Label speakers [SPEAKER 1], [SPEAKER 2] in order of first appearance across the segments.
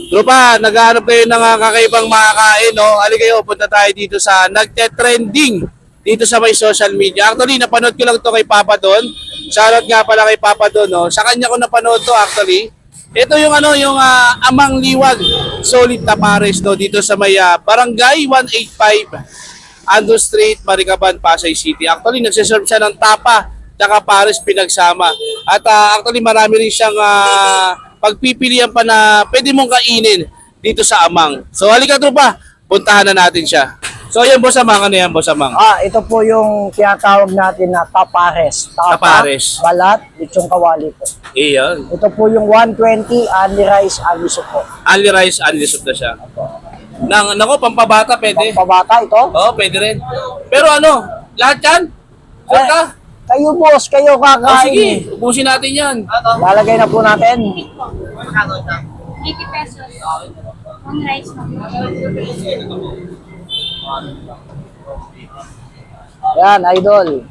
[SPEAKER 1] Tropa, naghahanap kayo ng kakaibang makakain, no? Halika kayo, punta tayo dito sa nagte-trending dito sa may social media. Actually, napanood ko lang to kay Papa Don. Shoutout nga pala kay Papa Don, no? Sa kanya ko napanood to actually. Ito yung Amang Liwag Solid Tapares, no? Dito sa may Barangay 185 Ando Street, Maricaban, Pasay City. Actually, nagsiserve siya ng tapa tsaka pares pinagsama. At actually, marami rin siyang pagpipilian pa na pwede mong kainin dito sa Amang. So halika tropa, puntahan na natin siya. So yan Boss Amang, ano yan Boss Amang?
[SPEAKER 2] Ito po yung tinatawag natin na tapares.
[SPEAKER 1] Tapares.
[SPEAKER 2] Balat, lechong kawali po.
[SPEAKER 1] Iyan.
[SPEAKER 2] Ito po yung 120, only rice, only soup po.
[SPEAKER 1] Only rice, only soup na siya. Nako, pampabata pwede.
[SPEAKER 2] Pampabata ito?
[SPEAKER 1] Oo, pwede rin. Pero ano, lahat yan? Sure ka?
[SPEAKER 2] Kayo boss, kayo kakain.
[SPEAKER 1] Sige, ubusin natin yan.
[SPEAKER 2] Lalagay na po natin.
[SPEAKER 3] 80 pesos. One rice.
[SPEAKER 2] Yan, idol.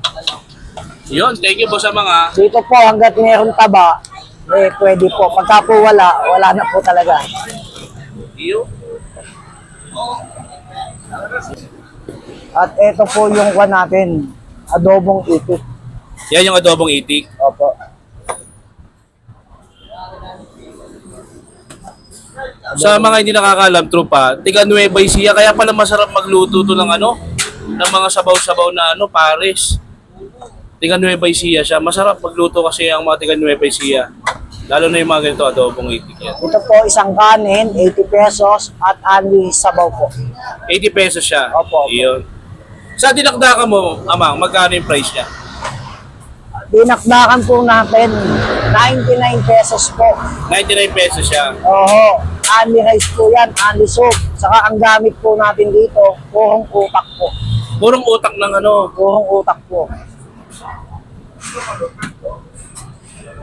[SPEAKER 1] Yun, thank you Boss Amang ha.
[SPEAKER 2] Dito po, hanggat mayroong taba, pwede po. Pagka po wala na po talaga.
[SPEAKER 1] Iyo.
[SPEAKER 2] At ito po yung one natin, adobong itik.
[SPEAKER 1] Yan yung adobong itik.
[SPEAKER 2] Opo.
[SPEAKER 1] Sa mga hindi nakakaalam, tropa, tiga Nueva Ecija, kaya pala masarap magluto to ng ng mga sabaw-sabaw na pares. Tiga Nueva Ecija siya, masarap magluto kasi ang mga tiga Nueva Ecija. Lalo na yung mga ganito, adobong itik yan.
[SPEAKER 2] Ito po, isang kanin, 80 pesos, at only sabaw po.
[SPEAKER 1] 80 pesos siya.
[SPEAKER 2] Opo.
[SPEAKER 1] Iyon. Sa dinakdakan mo, Amang, magkano yung price niya?
[SPEAKER 2] Dinakdakan po natin, 99 pesos po.
[SPEAKER 1] 99 pesos siya.
[SPEAKER 2] Oho, only rice po yan, only soup. Saka ang gamit po natin dito, purong utak po.
[SPEAKER 1] Purong utak ng
[SPEAKER 2] Purong utak po.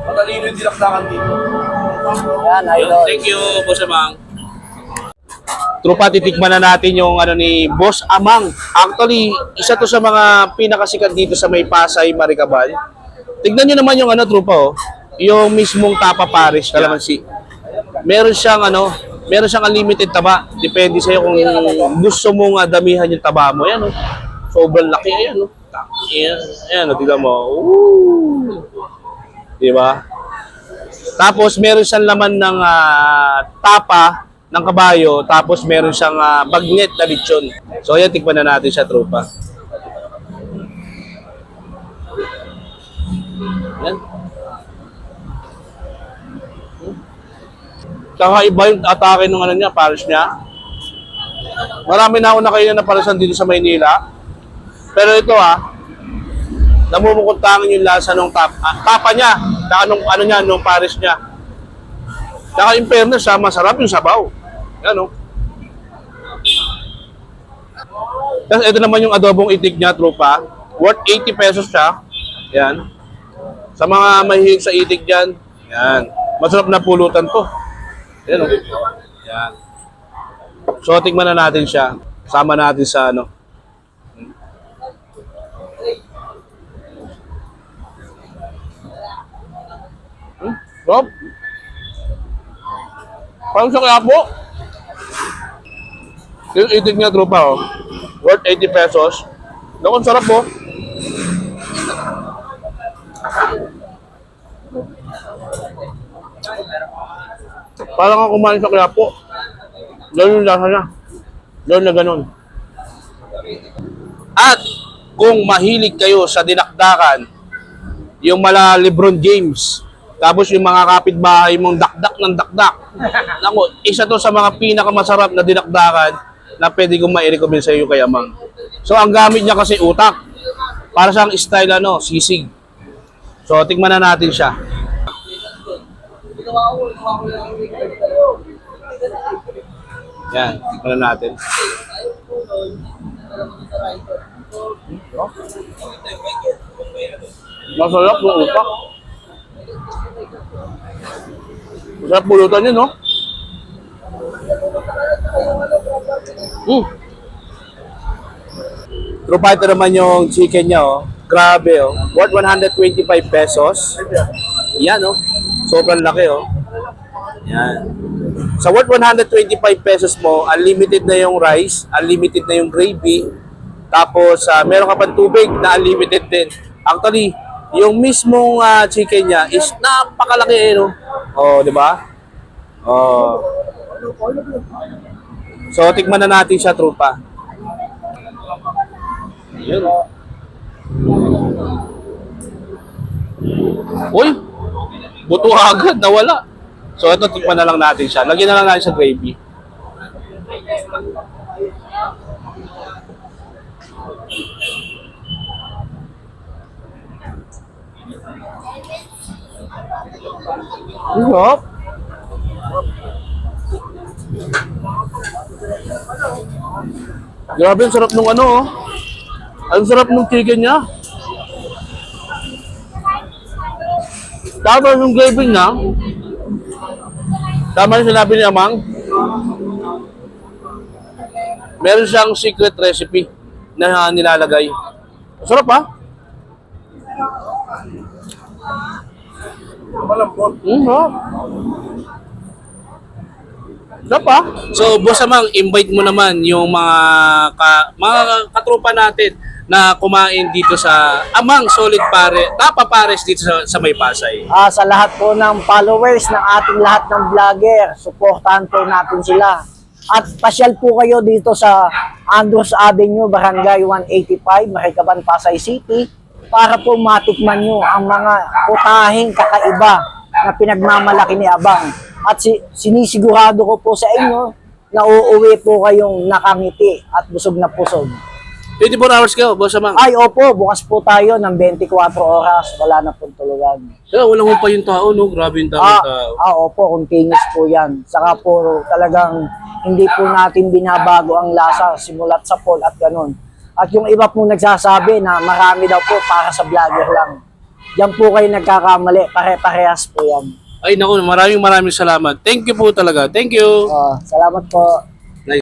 [SPEAKER 1] Matalino yung dinakdakan dito.
[SPEAKER 2] Yan,
[SPEAKER 1] Ayun,
[SPEAKER 2] idol.
[SPEAKER 1] thank you, Boss Amang. Trupa, titikman na natin yung ni Boss Amang. Actually, isa to sa mga pinakasikat dito sa may Pasay, Maricaban. Tignan nyo naman yung trupa, yung mismong tapa pares, kalamansi. Meron siyang meron siyang unlimited taba. Depende sa'yo kung gusto mong damihan yung taba mo. Yan, sobrang laki. Ayan, ayan, tignan mo. Woo! Diba? Tapos, meron siyang laman ng tapa ng kabayo, tapos meron siyang bagnet na lechon. So, ayan, tikman na natin siya, tropa. Yan. Kakaiba yung atake ng niya, pares niya. Marami na ako nakain na parisan dito sa Maynila. Pero ito namumukutangan yung lasa ng tapa niya. Saka nung pares niya. Saka in fairness, masarap yung sabaw. Yan Tapos ito naman yung adobong itik niya, tropa. Worth 80 pesos siya. Yan. Sa mga mahilig sa itik dyan, yan. Masarap na pulutan to. Yan Yan. So, tingnan na natin siya. Sama natin sa Rob? Parang sa kaya po. Yung itik niya, tropa, worth 80 pesos. Naku, ang sarap po. Parang ang kumain sa kaya po. Ganun yung lasa niya. Ganun na ganun. At kung mahilig kayo sa dinakdakan, yung mala Lebron James, tapos yung mga kapitbahay mong dakdak ng dakdak. Naku, isa to sa mga pinakamasarap na dinakdakan na pwede kong ma-recommend sa iyo kay Amang. So, ang gamit niya kasi utak. Para siyang style sisig. So, tingnan na natin siya. Yan, tingnan na natin. Masarap yung utak. Masarap pulutan yun, Tropa, ito naman yung chicken niya, Grabe, Worth 125 pesos. Yan, Sobrang laki, Yan. Sa worth 125 pesos mo, unlimited na yung rice, unlimited na yung gravy, tapos meron ka pang tubig na unlimited din. Actually, yung mismong chicken niya is napakalaki no? Oh, di ba? Oh. So, tikman na natin siya, trupa. Yun. Uy! Buto agad, nawala. So, ito, tikman na lang natin siya. Lagyan na lang natin sa gravy. Sarap. Grabe, ang sarap nung ano, oh. Ang sarap nung chicken niya. Tama yung gravy niya. Tama yung sinabi ni Amang. Meron siyang secret recipe na nilalagay. Sarap, ha? Sarap. Sarap, ha? So, Boss Amang, invite mo naman yung mga katropa natin na kumain dito sa Amang Solid Tapa Pares dito sa May Pasay.
[SPEAKER 2] Sa lahat po ng followers ng ating lahat ng vlogger, supportahan po natin sila. At pasyal po kayo dito sa Andros Avenue, Barangay 185, Marikaban, Pasay City para po matikman nyo ang mga putahing kakaiba na pinagmamalaki ni Abang. At sinisigurado ko po sa inyo na uuwi po kayong nakangiti at busog na busog.
[SPEAKER 1] 24 hours kayo, Boss Amang.
[SPEAKER 2] Ay, opo, bukas po tayo ng 24 oras. Wala na pong tulugan.
[SPEAKER 1] Kaya walang pa yung tao, no? Grabe yung tao.
[SPEAKER 2] Opo, continuous po yan. Saka po talagang hindi po natin binabago ang lasa simulat sa poll at ganun. At yung iba po nagsasabi na marami daw po para sa vlogger lang. Diyan po kayo nagkakamali. Pare-parehas po yan.
[SPEAKER 1] Ay, naku, maraming salamat. Thank you po talaga. Thank you.
[SPEAKER 2] Salamat po.